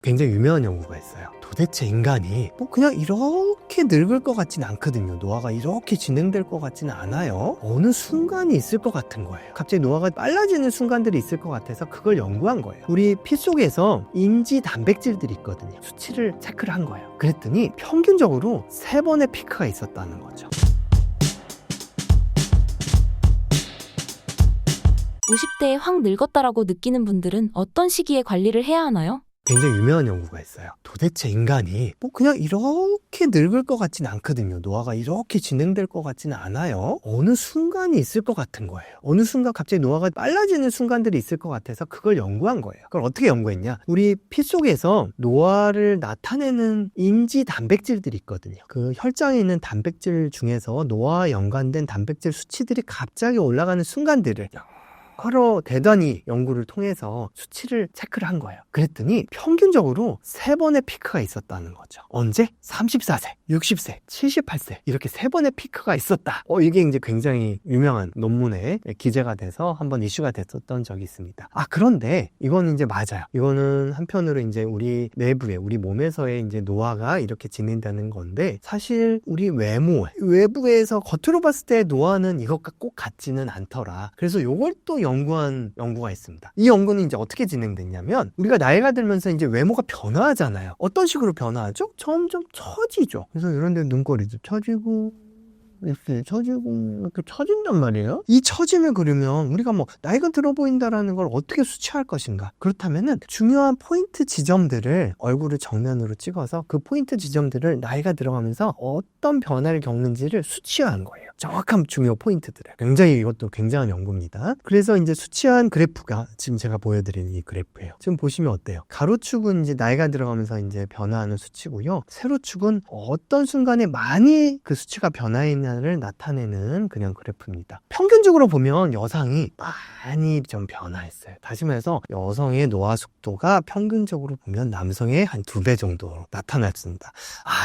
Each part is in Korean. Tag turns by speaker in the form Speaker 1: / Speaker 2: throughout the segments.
Speaker 1: 굉장히 유명한 연구가 있어요. 도대체 인간이 뭐 그냥 이렇게 늙을 것 같진 않거든요. 노화가 이렇게 진행될 것 같지는 않아요. 어느 순간이 있을 것 같은 거예요. 갑자기 노화가 빨라지는 순간들이 있을 것 같아서 그걸 연구한 거예요. 우리 피 속에서 인지 단백질들이 있거든요. 수치를 체크를 한 거예요. 그랬더니 평균적으로 3번의 피크가 있었다는 거죠.
Speaker 2: 50대에 확 늙었다라고 느끼는 분들은 어떤 시기에 관리를 해야 하나요?
Speaker 1: 굉장히 유명한 연구가 있어요. 도대체 인간이 뭐 그냥 이렇게 늙을 것 같진 않거든요. 노화가 이렇게 진행될 것 같지는 않아요. 어느 순간이 있을 것 같은 거예요. 어느 순간 갑자기 노화가 빨라지는 순간들이 있을 것 같아서 그걸 연구한 거예요. 그걸 어떻게 연구했냐? 우리 피 속에서 노화를 나타내는 인지 단백질들이 있거든요. 그 혈장에 있는 단백질 중에서 노화와 연관된 단백질 수치들이 갑자기 올라가는 순간들을 여러 대단히 연구를 통해서 수치를 체크를 한 거예요. 그랬더니 평균적으로 3번의 피크가 있었다는 거죠. 언제? 34세, 60세, 78세 이렇게 3번의 피크가 있었다. 이게 이제 굉장히 유명한 논문에 기재가 돼서 한번 이슈가 됐었던 적이 있습니다. 그런데 이거는 이제 맞아요. 이거는 한편으로 이제 우리 내부에 우리 몸에서의 이제 노화가 이렇게 진행되는 건데 사실 우리 외부에서 겉으로 봤을 때 노화는 이것과 꼭 같지는 않더라. 그래서 이걸 또 연구한 연구가 있습니다. 이 연구는 이제 어떻게 진행됐냐면 우리가 나이가 들면서 이제 외모가 변화하잖아요. 어떤 식으로 변화하죠? 점점 처지죠. 그래서 이런 데 눈꼬리도 처지고 이렇게 처지고 이렇게 처진단 말이에요. 이 처짐을 그리면 우리가 뭐 나이가 들어 보인다라는 걸 어떻게 수치할 것인가? 그렇다면은 중요한 포인트 지점들을 얼굴을 정면으로 찍어서 그 포인트 지점들을 나이가 들어가면서 어떤 변화를 겪는지를 수치화한 거예요. 정확한 중요 포인트들을. 굉장히 이것도 굉장한 연구입니다. 그래서 이제 수치한 그래프가 지금 제가 보여드리는 이 그래프예요. 지금 보시면 어때요? 가로축은 이제 나이가 들어가면서 이제 변화하는 수치고요. 세로축은 어떤 순간에 많이 그 수치가 변화했냐를 나타내는 그냥 그래프입니다. 평균적으로 보면 여성이 많이 좀 변화했어요. 다시 말해서 여성의 노화 속도가 평균적으로 보면 남성의 한 2배 정도 나타났습니다.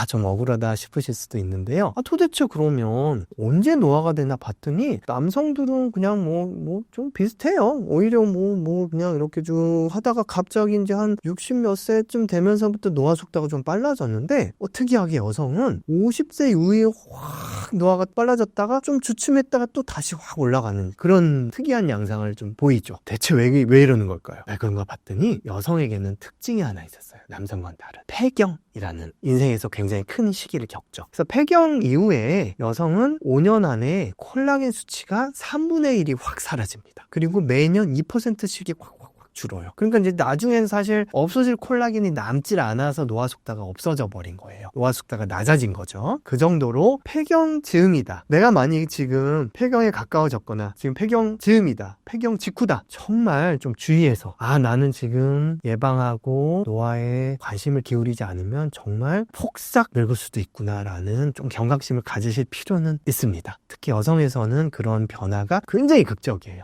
Speaker 1: 좀 억울하다 싶으실 수도 있는데요. 도대체 그러면 언제 노화가 되나 봤더니 남성들은 그냥 뭐 좀 비슷해요. 오히려 뭐 그냥 이렇게 쭉 하다가 갑자기 이제 한 60 몇 세쯤 되면서부터 노화 속도가 좀 빨라졌는데 특이하게 여성은 50세 이후에 확 노화가 빨라졌다가 좀 주춤했다가 또 다시 확 올라가는 그런 특이한 양상을 좀 보이죠. 대체 왜 이러는 걸까요? 그런가 봤더니 여성에게는 특징이 하나 있었어요. 남성과는 다른 폐경이라는 인생에서 굉장히 큰 시기를 겪죠. 그래서 폐경 이후에 여성은 5년 안에 콜라겐 수치가 3분의 1이 확 사라집니다. 그리고 매년 2%씩이 확 줄어요. 그러니까 이제 나중엔 사실 없어질 콜라겐이 남질 않아서 노화 속도가 없어져 버린 거예요. 노화 속도가 낮아진 거죠. 그 정도로 폐경 즈음이다. 내가 만약에 지금 폐경에 가까워졌거나 지금 폐경 즈음이다. 폐경 직후다. 정말 좀 주의해서 나는 지금 예방하고 노화에 관심을 기울이지 않으면 정말 폭삭 늙을 수도 있구나라는 좀 경각심을 가지실 필요는 있습니다. 특히 여성에서는 그런 변화가 굉장히 극적이에요.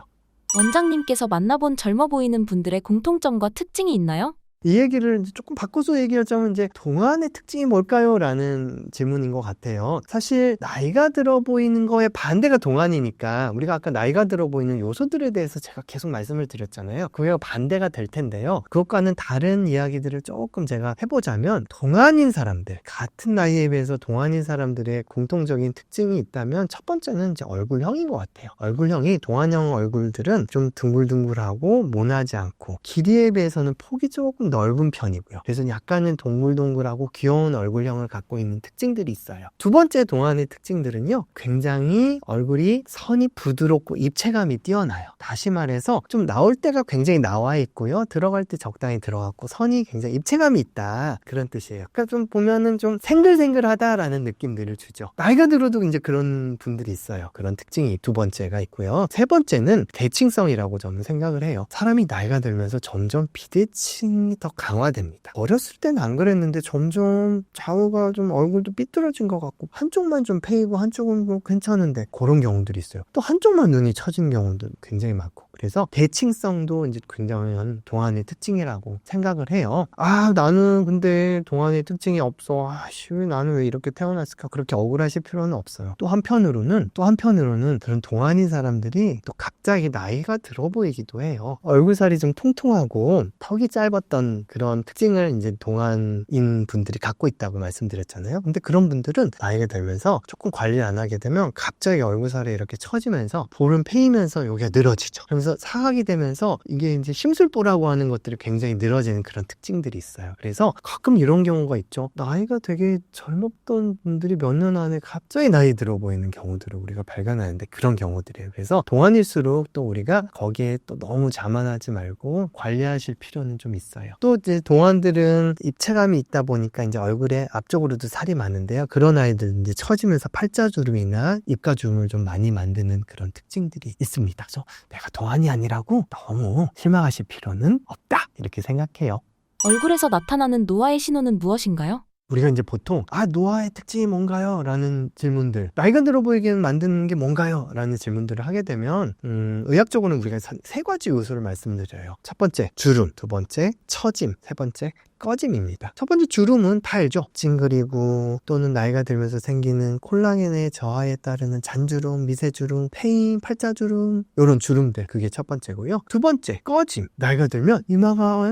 Speaker 2: 원장님께서 만나본 젊어 보이는 분들의 공통점과 특징이 있나요?
Speaker 1: 이 얘기를 조금 바꿔서 얘기하자면 이제 동안의 특징이 뭘까요? 라는 질문인 것 같아요. 사실 나이가 들어 보이는 거에 반대가 동안이니까 우리가 아까 나이가 들어 보이는 요소들에 대해서 제가 계속 말씀을 드렸잖아요. 그게 반대가 될 텐데요. 그것과는 다른 이야기들을 조금 제가 해보자면 동안인 사람들, 같은 나이에 비해서 동안인 사람들의 공통적인 특징이 있다면 첫 번째는 이제 얼굴형인 것 같아요. 얼굴형이 동안형 얼굴들은 좀 둥글둥글하고 모나지 않고 길이에 비해서는 폭이 조금 넓은 편이고요. 그래서 약간은 동글동글하고 귀여운 얼굴형을 갖고 있는 특징들이 있어요. 두 번째 동안의 특징들은요. 굉장히 얼굴이 선이 부드럽고 입체감이 뛰어나요. 다시 말해서 좀 나올 때가 굉장히 나와 있고요. 들어갈 때 적당히 들어갔고 선이 굉장히 입체감이 있다. 그런 뜻이에요. 그러니까 좀 보면은 좀 생글생글하다라는 느낌들을 주죠. 나이가 들어도 이제 그런 분들이 있어요. 그런 특징이 두 번째가 있고요. 세 번째는 대칭성이라고 저는 생각을 해요. 사람이 나이가 들면서 점점 비대칭이 더 강화됩니다. 어렸을 때는 안 그랬는데 점점 좌우가 좀 얼굴도 삐뚤어진 것 같고 한쪽만 좀 패이고 한쪽은 뭐 괜찮은데 그런 경우들이 있어요. 또 한쪽만 눈이 처진 경우도 굉장히 많고 그래서 대칭성도 이제 굉장히 동안의 특징이라고 생각을 해요. 나는 근데 동안의 특징이 없어. 나는 왜 이렇게 태어났을까? 그렇게 억울하실 필요는 없어요. 또 한편으로는 그런 동안인 사람들이 또 갑자기 나이가 들어 보이기도 해요. 얼굴살이 좀 통통하고 턱이 짧았던 그런 특징을 이제 동안인 분들이 갖고 있다고 말씀드렸잖아요. 근데 그런 분들은 나이가 들면서 조금 관리를 안 하게 되면 갑자기 얼굴살이 이렇게 처지면서 볼은 패이면서 여기가 늘어지죠. 그러면서 사각이 되면서 이게 이제 심술보라고 하는 것들이 굉장히 늘어지는 그런 특징들이 있어요. 그래서 가끔 이런 경우가 있죠. 나이가 되게 젊었던 분들이 몇 년 안에 갑자기 나이 들어 보이는 경우들을 우리가 발견하는데 그런 경우들이에요. 그래서 동안일수록 또 우리가 거기에 또 너무 자만하지 말고 관리하실 필요는 좀 있어요. 또 이제 동안들은 입체감이 있다 보니까 이제 얼굴에 앞쪽으로도 살이 많은데요. 그런 아이들 이제 처지면서 팔자주름이나 입가주름을 좀 많이 만드는 그런 특징들이 있습니다. 그래서 내가 동안이 아니라고 너무 실망하실 필요는 없다. 이렇게 생각해요.
Speaker 2: 얼굴에서 나타나는 노화의 신호는 무엇인가요?
Speaker 1: 우리가 이제 보통 노화의 특징이 뭔가요? 라는 질문들, 나이가 들어 보이게 만드는 게 뭔가요? 라는 질문들을 하게 되면 의학적으로는 우리가 세 가지 요소를 말씀드려요. 첫 번째 주름, 두 번째 처짐, 세 번째 꺼짐입니다. 첫 번째 주름은 다 알죠? 찡그리고 또는 나이가 들면서 생기는 콜라겐의 저하에 따르는 잔주름, 미세주름, 패인, 팔자주름 이런 주름들, 그게 첫 번째고요. 두 번째 꺼짐, 나이가 들면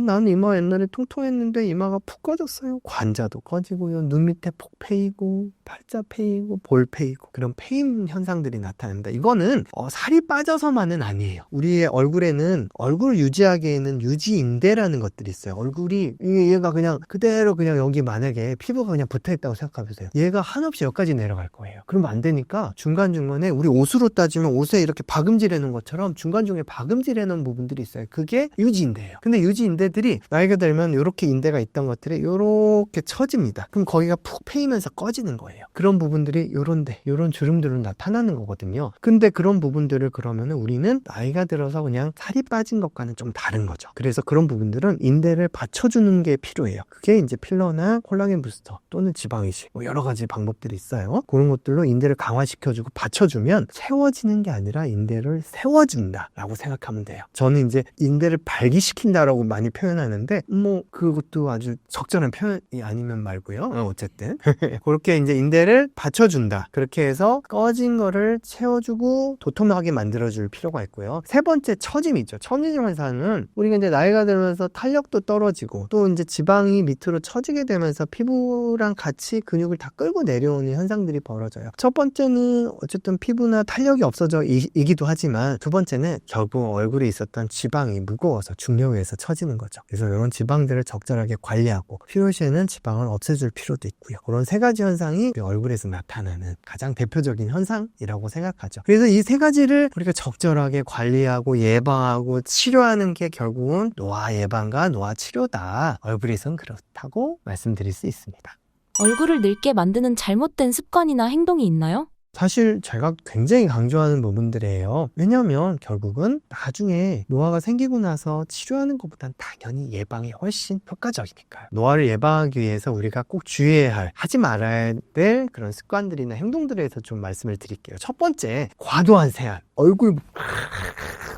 Speaker 1: 나는 이마 옛날에 통통했는데 이마가 푹 꺼졌어요. 관자도 꺼지고요. 눈 밑에 폭 패이고 팔자 패이고 볼 패이고 그런 패인 현상들이 나타납니다. 이거는 살이 빠져서만은 아니에요. 우리의 얼굴에는 얼굴을 유지하기에는 유지인대라는 것들이 있어요. 얼굴이 얘가 그냥 그대로 그냥 여기 만약에 피부가 그냥 붙어있다고 생각해보세요. 얘가 한없이 여기까지 내려갈 거예요. 그러면 안 되니까 중간중간에 우리 옷으로 따지면 옷에 이렇게 박음질 해놓은 것처럼 중간중간에 박음질 해놓은 부분들이 있어요. 그게 유지인대예요. 근데 유지인대들이 나이가 들면 이렇게 인대가 있던 것들이 이렇게 처집니다. 그럼 거기가 푹 패이면서 꺼지는 거예요. 그런 부분들이 요런 주름들로 나타나는 거거든요. 근데 그런 부분들을 그러면 우리는 나이가 들어서 그냥 살이 빠진 것과는 좀 다른 거죠. 그래서 그런 부분들은 인대를 받쳐주는 게 필요해요. 그게 이제 필러나 콜라겐 부스터 또는 지방이식 여러 가지 방법들이 있어요. 그런 것들로 인대를 강화시켜주고 받쳐주면 세워지는 게 아니라 인대를 세워준다라고 생각하면 돼요. 저는 이제 인대를 발기시킨다라고 많이 표현하는데 그것도 아주 적절한 표현이 아니면 말고요. 어쨌든 그렇게 이제 인대를 받쳐준다. 그렇게 해서 꺼진 거를 채워주고 도톰하게 만들어줄 필요가 있고요. 세 번째 처짐이죠. 처짐 현상은 우리가 이제 나이가 들면서 탄력도 떨어지고 또 이제 지방이 밑으로 처지게 되면서 피부랑 같이 근육을 다 끌고 내려오는 현상들이 벌어져요. 첫 번째는 어쨌든 피부나 탄력이 없어져 이기도 하지만 두 번째는 결국 얼굴에 있었던 지방이 무거워서 중력에서 처지는 거죠. 그래서 이런 지방들을 적절하게 관리하고 필요시에는 지방을 없애줄 필요도 있고요. 그런 세 가지 현상이 우리 얼굴에서 나타나는 가장 대표적인 현상이라고 생각하죠. 그래서 이 세 가지를 우리가 적절하게 관리하고 예방하고 치료하는 게 결국은 노화 예방과 노화 치료다. 얼굴에선 그렇다고 말씀드릴 수 있습니다.
Speaker 2: 얼굴을 늙게 만드는 잘못된 습관이나 행동이 있나요?
Speaker 1: 사실 제가 굉장히 강조하는 부분들이에요. 왜냐하면 결국은 나중에 노화가 생기고 나서 치료하는 것보단 당연히 예방이 훨씬 효과적이니까요. 노화를 예방하기 위해서 우리가 꼭 주의해야 할, 하지 말아야 될 그런 습관들이나 행동들에 대해서 좀 말씀을 드릴게요. 첫 번째, 과도한 세안. 얼굴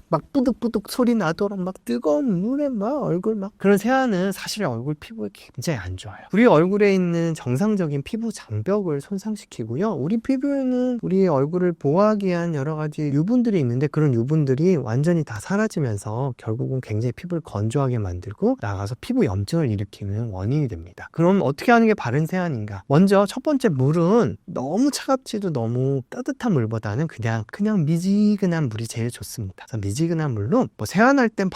Speaker 1: 막 뿌득뿌득 소리 나도록 막 뜨거운 물에 막 얼굴 막 그런 세안은 사실 얼굴 피부에 굉장히 안 좋아요. 우리 얼굴에 있는 정상적인 피부 장벽을 손상시키고요. 우리 피부에는 우리 얼굴을 보호하기 위한 여러 가지 유분들이 있는데 그런 유분들이 완전히 다 사라지면서 결국은 굉장히 피부를 건조하게 만들고 나가서 피부 염증을 일으키는 원인이 됩니다. 그럼 어떻게 하는 게 바른 세안인가? 먼저 첫 번째, 물은 너무 차갑지도 너무 따뜻한 물보다는 그냥 미지근한 물이 제일 좋습니다. 그래서 미지근한 물로 세안할 땐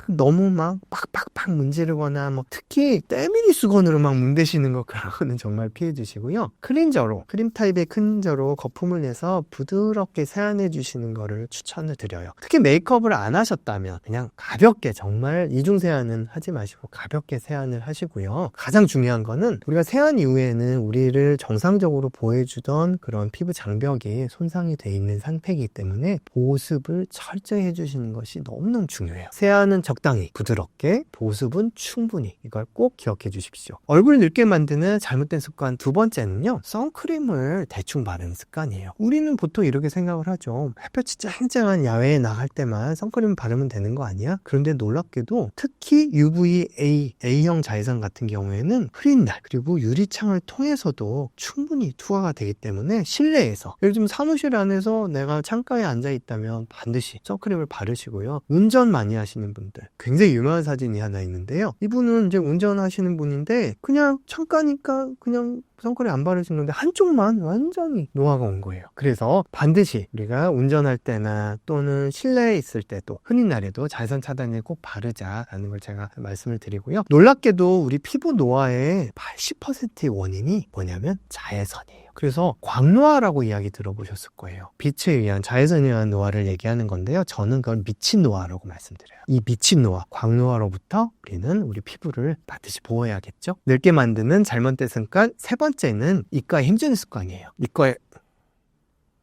Speaker 1: 너무 막 팍팍팍 문지르거나 특히 때밀이 수건으로 막 문대시는 거 그런 거는 정말 피해 주시고요. 클렌저로, 크림 타입의 클렌저로 거품을 내서 부드럽게 세안해 주시는 거를 추천을 드려요. 특히 메이크업을 안 하셨다면 그냥 가볍게, 정말 이중 세안은 하지 마시고 가볍게 세안을 하시고요. 가장 중요한 거는 우리가 세안 이후에는 우리를 정상적으로 보호해주던 그런 피부 장벽이 손상이 돼 있는 상태이기 때문에 보습을 철저히 해주시는 것이 너무너무 중요해요. 세안은 적당히 부드럽게, 보습은 충분히, 이걸 꼭 기억해 주십시오. 얼굴을 늙게 만드는 잘못된 습관 두 번째는요, 선크림을 대충 바르는 습관. 습관이에요. 우리는 보통 이렇게 생각을 하죠. 햇볕이 쨍쨍한 야외에 나갈 때만 선크림 바르면 되는 거 아니야? 그런데 놀랍게도 특히 UVA, A형 자외선 같은 경우에는 흐린 날 그리고 유리창을 통해서도 충분히 투하가 되기 때문에 실내에서, 예를 들면 사무실 안에서 내가 창가에 앉아 있다면 반드시 선크림을 바르시고요. 운전 많이 하시는 분들, 굉장히 유명한 사진이 하나 있는데요. 이분은 이제 운전하시는 분인데 그냥 창가니까 그냥 선크림 안 바르신 건데 한쪽만 완전히 노화가 온 거예요. 그래서 반드시 우리가 운전할 때나 또는 실내에 있을 때도 흐린 날에도 자외선 차단제를 꼭 바르자라는 걸 제가 말씀을 드리고요. 놀랍게도 우리 피부 노화의 80%의 원인이 뭐냐면 자외선이에요. 그래서 광노화라고 이야기 들어보셨을 거예요. 빛에 의한, 자외선에 의한 노화를 얘기하는 건데요. 저는 그걸 미친 노화라고 말씀드려요. 이 미친 노화, 광노화로부터 우리는 우리 피부를 반드시 보호해야겠죠. 늙게 만드는 잘못된 습관, 세 번째는 이과에 힘주는 습관이에요. 이과에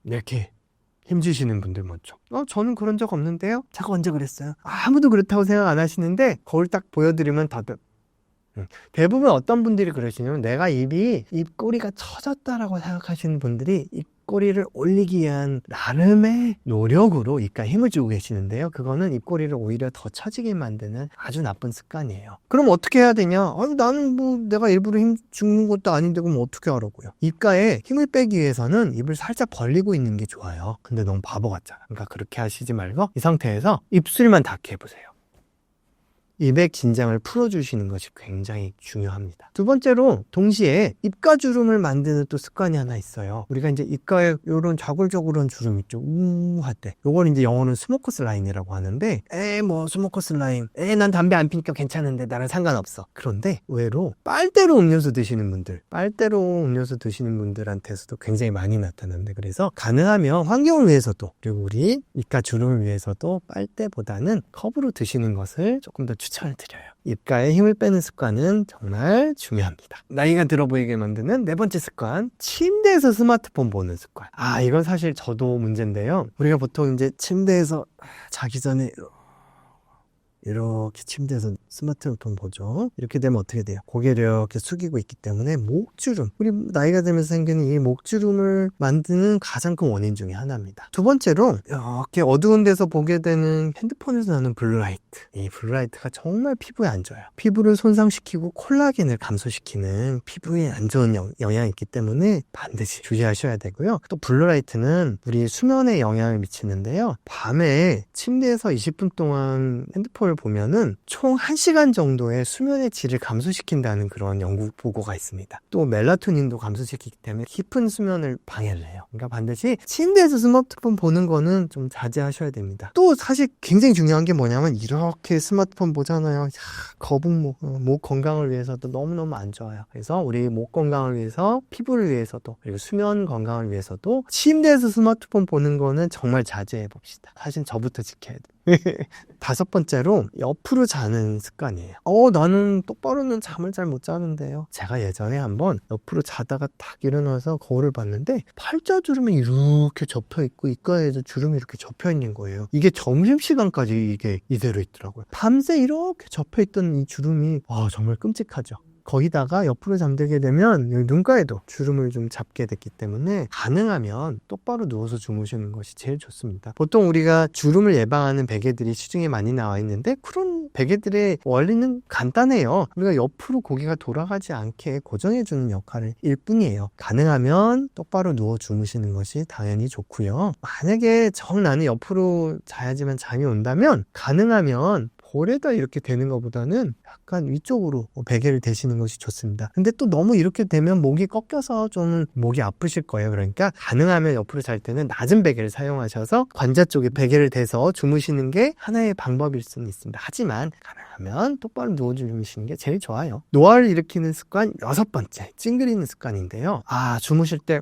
Speaker 1: 이렇게 힘주시는 분들 먼저. 저는 그런 적 없는데요. 제가 언제 그랬어요? 아무도 그렇다고 생각 안 하시는데 거울 딱 보여드리면 다들 대부분 어떤 분들이 그러시냐면 내가 입꼬리가 처졌다라고 생각하시는 분들이 입꼬리를 올리기 위한 나름의 노력으로 입가에 힘을 주고 계시는데요. 그거는 입꼬리를 오히려 더 처지게 만드는 아주 나쁜 습관이에요. 그럼 어떻게 해야 되냐? 나는 뭐 내가 일부러 힘 주는 것도 아닌데 그럼 어떻게 하라고요? 입가에 힘을 빼기 위해서는 입을 살짝 벌리고 있는 게 좋아요. 근데 너무 바보 같잖아. 그러니까 그렇게 하시지 말고 이 상태에서 입술만 닿게 해보세요. 입의 긴장을 풀어주시는 것이 굉장히 중요합니다. 두 번째로 동시에 입가 주름을 만드는 또 습관이 하나 있어요. 우리가 이제 입가에 이런 좌골좌골한 주름 있죠. 우할 때. 요걸 이제 영어는 스모커스 라인이라고 하는데 뭐 스모커스 라인. 난 담배 안 피니까 괜찮은데 나랑 상관없어. 그런데 의외로 빨대로 음료수 드시는 분들한테서도 굉장히 많이 나타나는데, 그래서 가능하면 환경을 위해서도 그리고 우리 입가 주름을 위해서도 빨대보다는 컵으로 드시는 것을 조금 더 추천을 드려요. 입가에 힘을 빼는 습관은 정말 중요합니다. 나이가 들어 보이게 만드는 네 번째 습관, 침대에서 스마트폰 보는 습관. 이건 사실 저도 문제인데요. 우리가 보통 이제 침대에서 자기 전에 이렇게 침대에서 스마트폰 보죠. 이렇게 되면 어떻게 돼요? 고개를 이렇게 숙이고 있기 때문에 목주름, 우리 나이가 들면서 생기는 이 목주름을 만드는 가장 큰 원인 중에 하나입니다. 두 번째로 이렇게 어두운 데서 보게 되는 핸드폰에서 나는 블루라이트. 이 블루라이트가 정말 피부에 안 좋아요. 피부를 손상시키고 콜라겐을 감소시키는 피부에 안 좋은 영향이 있기 때문에 반드시 주의하셔야 되고요. 또 블루라이트는 우리 수면에 영향을 미치는데요. 밤에 침대에서 20분 동안 핸드폰을 보면은 총 1시간 정도의 수면의 질을 감소시킨다는 그런 연구 보고가 있습니다. 또 멜라토닌도 감소시키기 때문에 깊은 수면을 방해를 해요. 그러니까 반드시 침대에서 스마트폰 보는 거는 좀 자제하셔야 됩니다. 또 사실 굉장히 중요한 게 뭐냐면 이렇게 스마트폰 보잖아요. 거북목, 목 건강을 위해서도 너무너무 안 좋아요. 그래서 우리 목 건강을 위해서, 피부를 위해서도, 그리고 수면 건강을 위해서도 침대에서 스마트폰 보는 거는 정말 자제해 봅시다. 사실 저부터 지켜야 돼요. 다섯 번째로 옆으로 자는 습관이에요. 나는 똑바로는 잠을 잘 못 자는데요. 제가 예전에 한번 옆으로 자다가 딱 일어나서 거울을 봤는데 팔자주름이 이렇게 접혀있고 입가에도 주름이 이렇게 접혀있는 거예요. 이게 점심시간까지 이게 이대로 있더라고요. 밤새 이렇게 접혀있던 이 주름이 정말 끔찍하죠. 거기다가 옆으로 잠들게 되면 여기 눈가에도 주름을 좀 잡게 됐기 때문에 가능하면 똑바로 누워서 주무시는 것이 제일 좋습니다. 보통 우리가 주름을 예방하는 베개들이 시중에 많이 나와 있는데 그런 베개들의 원리는 간단해요. 우리가 옆으로 고개가 돌아가지 않게 고정해주는 역할을 일 뿐이에요. 가능하면 똑바로 누워 주무시는 것이 당연히 좋고요. 만약에 나는 옆으로 자야지만 잠이 온다면 가능하면 볼에다 이렇게 대는 것보다는 약간 위쪽으로 베개를 대시는 것이 좋습니다. 근데 또 너무 이렇게 되면 목이 꺾여서 좀 목이 아프실 거예요. 그러니까 가능하면 옆으로 잘 때는 낮은 베개를 사용하셔서 관자 쪽에 베개를 대서 주무시는 게 하나의 방법일 수는 있습니다. 하지만 가능하면 똑바로 누워 주무시는 게 제일 좋아요. 노화를 일으키는 습관 여섯 번째, 찡그리는 습관인데요. 주무실 때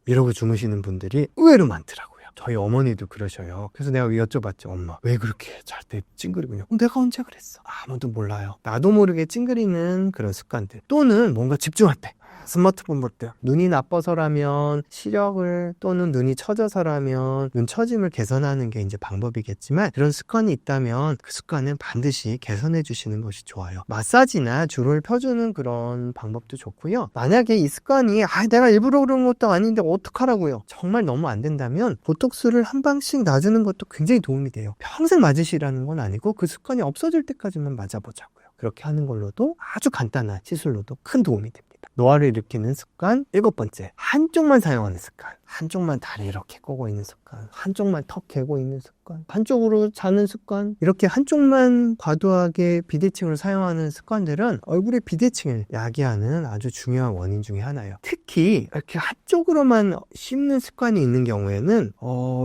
Speaker 1: 이러고 주무시는 분들이 의외로 많더라고요. 저희 어머니도 그러셔요. 그래서 내가 여쭤봤죠. 엄마, 왜 그렇게 잘 때 찡그리군요. 내가 언제 그랬어? 아무도 몰라요. 나도 모르게 찡그리는 그런 습관들, 또는 뭔가 집중할 때 스마트폰 볼 때 눈이 나빠서라면 시력을 또는 눈이 처져서라면 눈 처짐을 개선하는 게 이제 방법이겠지만 그런 습관이 있다면 그 습관은 반드시 개선해 주시는 것이 좋아요. 마사지나 줄을 펴주는 그런 방법도 좋고요. 만약에 이 습관이 내가 일부러 그런 것도 아닌데 어떡하라고요? 정말 너무 안 된다면 보톡스를 한 방씩 놔주는 것도 굉장히 도움이 돼요. 평생 맞으시라는 건 아니고 그 습관이 없어질 때까지만 맞아보자고요. 그렇게 하는 걸로도 아주 간단한 시술로도 큰 도움이 됩니다. 노화를 일으키는 습관 7번째, 한쪽만 사용하는 습관. 한쪽만 다리 이렇게 꼬고 있는 습관, 한쪽만 턱 개고 있는 습관, 한쪽으로 자는 습관, 이렇게 한쪽만 과도하게 비대칭을 사용하는 습관들은 얼굴의 비대칭을 야기하는 아주 중요한 원인 중에 하나예요. 특히 이렇게 한쪽으로만 씹는 습관이 있는 경우에는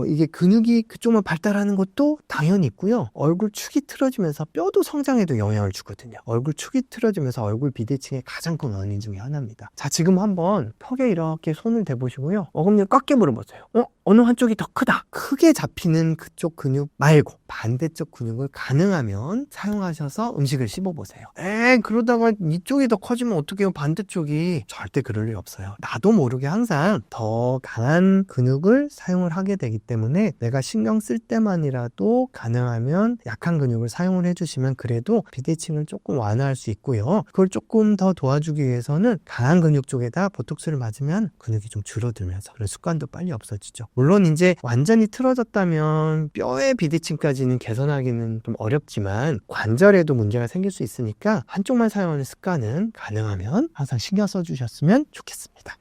Speaker 1: 이게 근육이 그쪽만 발달하는 것도 당연히 있고요. 얼굴 축이 틀어지면서 뼈도 성장에도 영향을 주거든요. 얼굴 축이 틀어지면서 얼굴 비대칭의 가장 큰 원인 중에 하나입니다. 자, 지금 한번 턱에 이렇게 손을 대보시고요. 어금니 꽉 깨물어보세요. 어느 한쪽이 더 크다. 크게 잡히는 그쪽 근육 말고 반대쪽 근육을 가능하면 사용하셔서 음식을 씹어보세요. 그러다가 이쪽이 더 커지면 어떡해요? 반대쪽이. 절대 그럴 일 없어요. 나도 모르게 항상 더 강한 근육을 사용을 하게 되기 때문에 내가 신경 쓸 때만이라도 가능하면 약한 근육을 사용을 해주시면 그래도 비대칭을 조금 완화할 수 있고요. 그걸 조금 더 도와주기 위해서는 강한 근육 쪽에다 보톡스를 맞으면 근육이 좀 줄어들면서 그런 습관도 빨리 없어지죠. 물론 이제 완전히 틀어졌다면 뼈의 비대칭까지는 개선하기는 좀 어렵지만 관절에도 문제가 생길 수 있으니까 한쪽만 사용하는 습관은 가능하면 항상 신경 써주셨으면 좋겠습니다.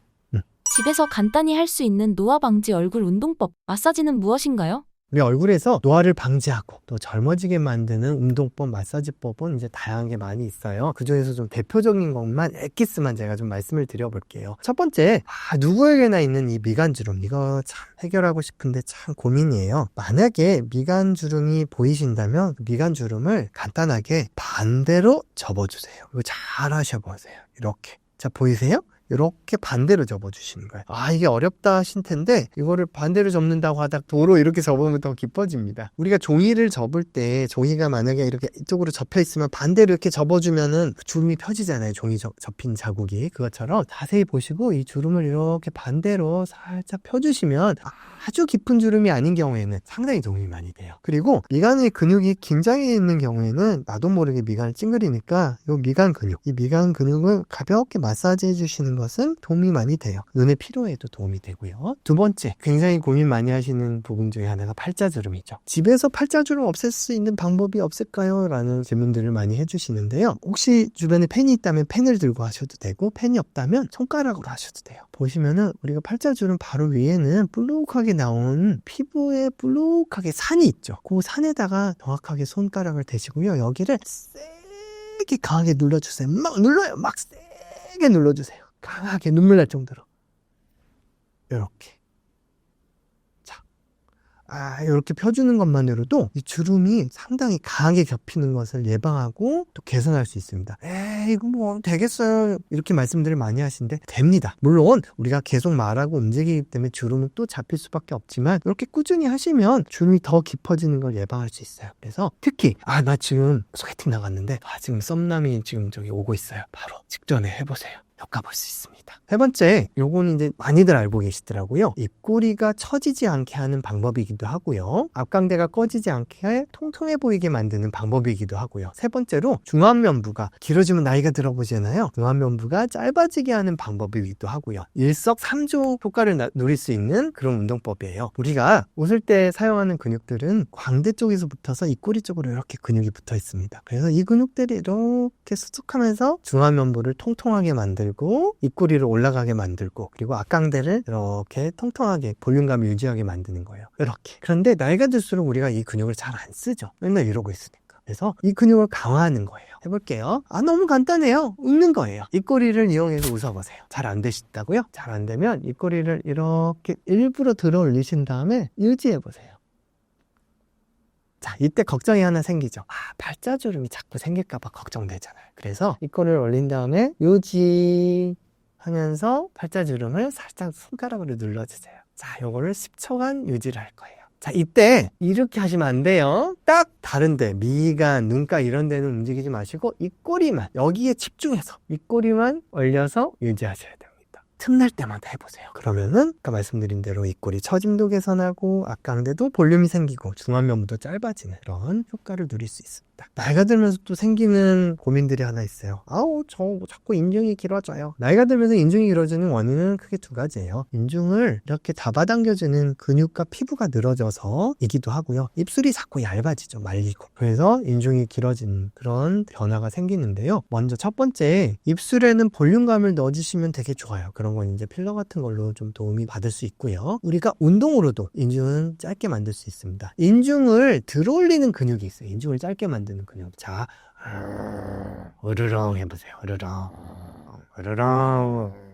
Speaker 2: 집에서 간단히 할 수 있는 노화 방지 얼굴 운동법, 마사지는 무엇인가요?
Speaker 1: 우리 얼굴에서 노화를 방지하고 또 젊어지게 만드는 운동법, 마사지법은 이제 다양하게 많이 있어요. 그중에서 좀 대표적인 것만, 엑기스만 제가 좀 말씀을 드려볼게요. 첫 번째, 누구에게나 있는 이 미간주름. 이거 참 해결하고 싶은데 참 고민이에요. 만약에 미간주름이 보이신다면 미간주름을 간단하게 반대로 접어주세요. 이거 잘 하셔보세요. 이렇게. 자, 보이세요? 이렇게 반대로 접어주시는 거예요. 이게 어렵다 하실 텐데 이거를 반대로 접는다고 하다 도로 이렇게 접으면 더 깊어집니다. 우리가 종이를 접을 때 종이가 만약에 이렇게 이쪽으로 접혀 있으면 반대로 이렇게 접어주면은 주름이 펴지잖아요. 종이 접힌 자국이. 그것처럼 자세히 보시고 이 주름을 이렇게 반대로 살짝 펴주시면 아주 깊은 주름이 아닌 경우에는 상당히 도움이 많이 돼요. 그리고 미간의 근육이 긴장해 있는 경우에는 나도 모르게 미간을 찡그리니까 이 미간 근육, 이 미간 근육을 가볍게 마사지 해주시는 것은 도움이 많이 돼요. 눈의 피로에도 도움이 되고요. 두 번째, 굉장히 고민 많이 하시는 부분 중에 하나가 팔자주름이죠. 집에서 팔자주름 없앨 수 있는 방법이 없을까요? 라는 질문들을 많이 해주시는데요. 혹시 주변에 펜이 있다면 펜을 들고 하셔도 되고, 펜이 없다면 손가락으로 하셔도 돼요. 보시면은 우리가 팔자주름 바로 위에는 볼록하게 나온 피부에 볼록하게 산이 있죠. 그 산에다가 정확하게 손가락을 대시고요. 여기를 세게 강하게 눌러주세요. 막 눌러요. 막 세게 눌러주세요. 강하게 눈물 날 정도로. 이렇게. 자, 이렇게 펴주는 것만으로도 이 주름이 상당히 강하게 겹히는 것을 예방하고 또 개선할 수 있습니다. 이거 뭐 되겠어요? 이렇게 말씀들을 많이 하시는데 됩니다. 물론 우리가 계속 말하고 움직이기 때문에 주름은 또 잡힐 수밖에 없지만 이렇게 꾸준히 하시면 주름이 더 깊어지는 걸 예방할 수 있어요. 그래서 특히 나 지금 소개팅 나갔는데 지금 썸남이 지금 저기 오고 있어요. 바로 직전에 해보세요. 효과 볼 수 있습니다. 세 번째, 요건 이제 많이들 알고 계시더라고요. 입꼬리가 처지지 않게 하는 방법이기도 하고요. 앞광대가 꺼지지 않게 통통해 보이게 만드는 방법이기도 하고요. 세 번째로 중안면부가 길어지면 나이가 들어 보이잖아요. 중안면부가 짧아지게 하는 방법이기도 하고요. 일석삼조 효과를 누릴 수 있는 그런 운동법이에요. 우리가 웃을 때 사용하는 근육들은 광대 쪽에서 붙어서 입꼬리 쪽으로 이렇게 근육이 붙어 있습니다. 그래서 이 근육들이 이렇게 수축하면서 중안면부를 통통하게 만들고 입꼬리를 올라가게 만들고 그리고 앞광대를 이렇게 통통하게 볼륨감을 유지하게 만드는 거예요. 이렇게. 그런데 나이가 들수록 우리가 이 근육을 잘 안 쓰죠. 맨날 이러고 있으니까. 그래서 이 근육을 강화하는 거예요. 해볼게요. 너무 간단해요. 웃는 거예요. 입꼬리를 이용해서 웃어보세요. 잘 안 되시다고요? 잘 안 되면 입꼬리를 이렇게 일부러 들어 올리신 다음에 유지해보세요. 자, 이때 걱정이 하나 생기죠. 팔자주름이 자꾸 생길까봐 걱정되잖아요. 그래서 입꼬리를 올린 다음에 유지 하면서 팔자주름을 살짝 손가락으로 눌러주세요. 자, 요거를 10초간 유지를 할 거예요. 자, 이때 이렇게 하시면 안 돼요. 딱 다른데 미간, 눈가 이런 데는 움직이지 마시고 입꼬리만, 여기에 집중해서 입꼬리만 올려서 유지하셔야 됩니다. 틈날 때마다 해보세요. 그러면은 아까 말씀드린 대로 입꼬리 처짐도 개선하고 악강대도 볼륨이 생기고 중안면부도 짧아지는 그런 효과를 누릴 수 있습니다. 나이가 들면서 또 생기는 고민들이 하나 있어요. 아우 저 자꾸 인중이 길어져요. 나이가 들면서 인중이 길어지는 원인은 크게 두 가지예요. 인중을 이렇게 잡아당겨주는 근육과 피부가 늘어져서이기도 하고요. 입술이 자꾸 얇아지죠. 말리고. 그래서 인중이 길어지는 그런 변화가 생기는데요. 먼저 첫 번째, 입술에는 볼륨감을 넣어주시면 되게 좋아요. 그런 건 이제 필러 같은 걸로 좀 도움이 받을 수 있고요. 우리가 운동으로도 인중은 짧게 만들 수 있습니다. 인중을 들어올리는 근육이 있어요. 인중을 짧게 만드는 근육. 자, 으르렁 해보세요. 으르렁. 으르렁.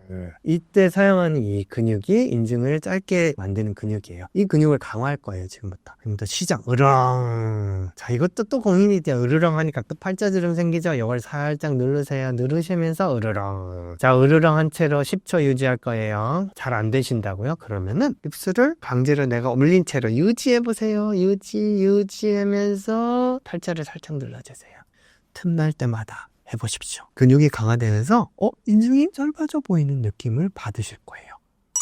Speaker 1: 이때 사용하는 이 근육이 인중을 짧게 만드는 근육이에요. 이 근육을 강화할 거예요. 지금부터 시작. 으르렁. 자, 이것도 또 고민이 돼요. 으르렁 하니까 또 팔자주름 생기죠. 이걸 살짝 누르세요. 누르시면서 으르렁. 자, 으르렁 한 채로 10초 유지할 거예요. 잘 안 되신다고요? 그러면은 입술을 강제로 내가 올린 채로 유지해보세요. 유지하면서 팔자를 살짝 눌러주세요. 틈날 때마다 해보십시오. 근육이 강화되면서 인중이 짧아져 보이는 느낌을 받으실 거예요.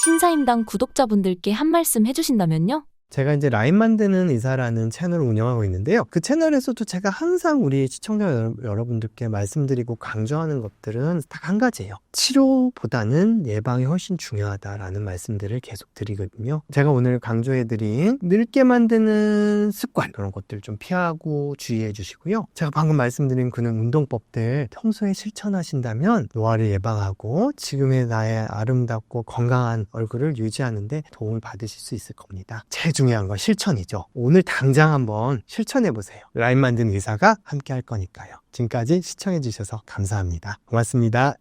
Speaker 2: 신사임당 구독자분들께 한 말씀 해주신다면요?
Speaker 1: 제가 이제 라인 만드는 의사라는 채널을 운영하고 있는데요. 그 채널에서도 제가 항상 우리 시청자 여러분들께 말씀드리고 강조하는 것들은 딱 한 가지예요. 치료보다는 예방이 훨씬 중요하다라는 말씀들을 계속 드리거든요. 제가 오늘 강조해드린 늙게 만드는 습관, 그런 것들 좀 피하고 주의해 주시고요. 제가 방금 말씀드린 그런 운동법들 평소에 실천하신다면 노화를 예방하고 지금의 나의 아름답고 건강한 얼굴을 유지하는 데 도움을 받으실 수 있을 겁니다. 제일 중요한 건 실천이죠. 오늘 당장 한번 실천해보세요. 라인 만든 의사가 함께 할 거니까요. 지금까지 시청해주셔서 감사합니다. 고맙습니다.